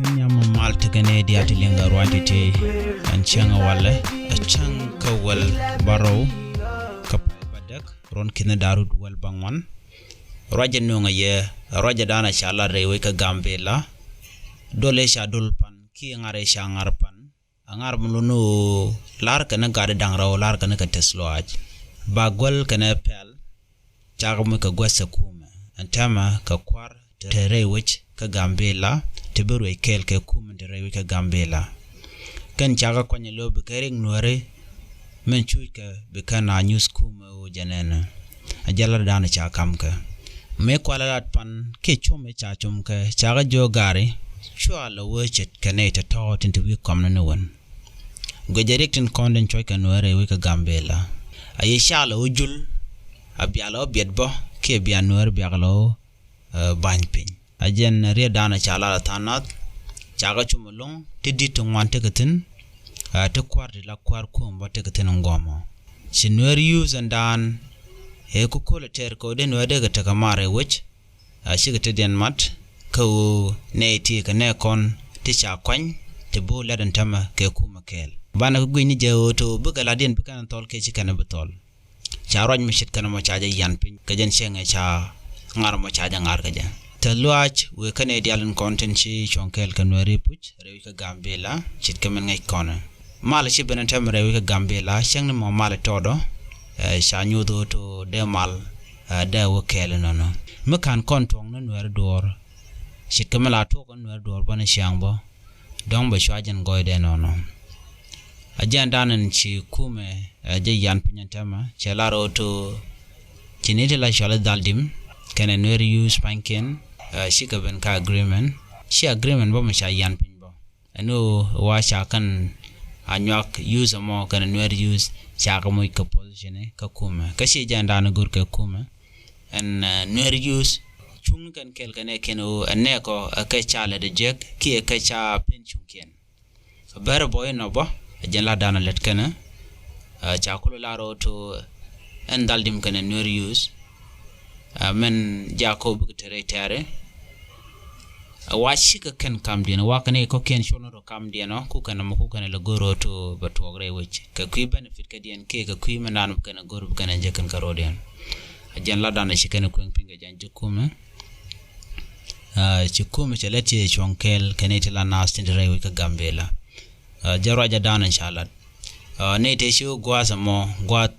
nyam mal tegane dia tilinga rwantiti anchanga wala achang kawal baro kapai badak ron kina darud wal bangwan raja nunga ye raja dana shala rewe ka gambela dole sha dulpan ki ngare sha ngarpan angar mulunu lar kana gade dangraw lar kana ka tesloaj bagwal kana pel chagmu ka gwasa kuma antama ka kwar terewich ka gambela tiburu kel ke kuma terewi ka gambela kan chaga kwanye lo bikering nuare men chuika bikana news kuma o janena ajala dana cha kamka me kwala pan ke chome cha chomka chaga jogari chwa lo wechet kaneta tot into we komna no one go directin konden choika nuare we ka gambela aye shala ujul abialo biedbo ke bianuar biagalo banpin ajen ria dana chala tanat chaga chumulong tiddi tungwante gatin te kwar la kwar ko mbote gatin ngomo chinwer use andan e ku ko ter ko den wade gata kamare wich shigata den mat ko neti ka ne kon ti cha kwany te bo ladan tama ke ku makel bana ko gini je to bugala den bukan tol ke chikana butol charoj mishit kana mo chaja yan pin kajen shenga cha ngar mo chaja ngar kaja taluach we kane dialin content chi chonkel kanwari puch rewi ka gambela chit kamen ngai kona mala chi benen tam rewi ka gambela shengni mo mala todo sha nyudo to de mal da wo kele nono mekan kontong no nwer dor chit kamela to kon nwer dor bana shangbo dong ba shwajen goide nono ajandanan chi kume je yan pinyantama chelaro to chinete la shala daldim kana nwer use panken shika ben ka agreement shi agreement bo masha yan pinbo anu wa sha kan anyak use mo kana nwer use sha ka moy ka position ka kuma ka shi jandana gur ka kuma en nwer use chung kan kel kana keno ane ko ka chala de jek ki ka cha pin chung ken bar boy no bo janla dana let kana chakulo laro to en daldim kana nwer use men jakob tere tare washika ken kamdina wakane ko ken shono ro kamdina ku kana mo ku kana la goro to batogre wich ka ku benefit ka dien ke ka ku manan kana goro kana je kan karodian janla dana shikene ku pinga janje kuma chikume chelati chonkel kanete la nastin rewe ka gambela jaraja dana inshallah ne te shu gwasa mo gwat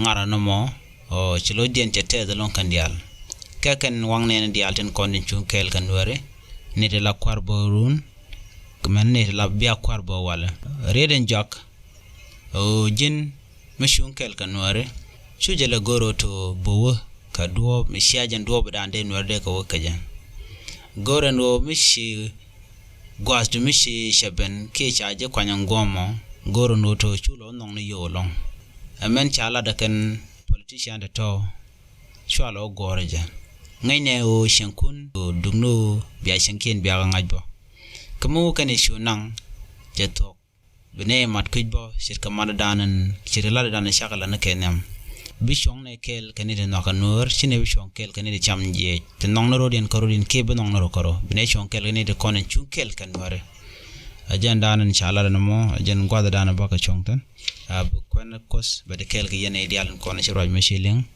ngara no mo o chilo dien chete de lon kandial kaken wangne ne dial ten kondin chunkel kan wore ne de la kwarbo run kmen ne la bia kwarbo wala reden jak o jin meshunkel kan wore chuje la goro to bowo ka duo mishajan duo badande nworde ka wakajan goro no mishi gwas du mishi shaben ke chaje kwanyangomo goro no to chulo nong ne yolong amen chala da kan politician da to chwalo goreja ngaine o shankun o dugno biya shanken biya ngajbo kamu kane shunang jeto bene mat kujbo shirka madanan shirala danan shakala na kenyam bishong ne kel kane de nakanur shine bishong kel kane de chamje te nong no rodien korodin ke be nong no koro bene shong kel kane de konen chunkel kanware ajan danan chala na mo ajan gwada danan baka chongtan bu kwen kos bade kel ke yene ideal konen shiraj mashiling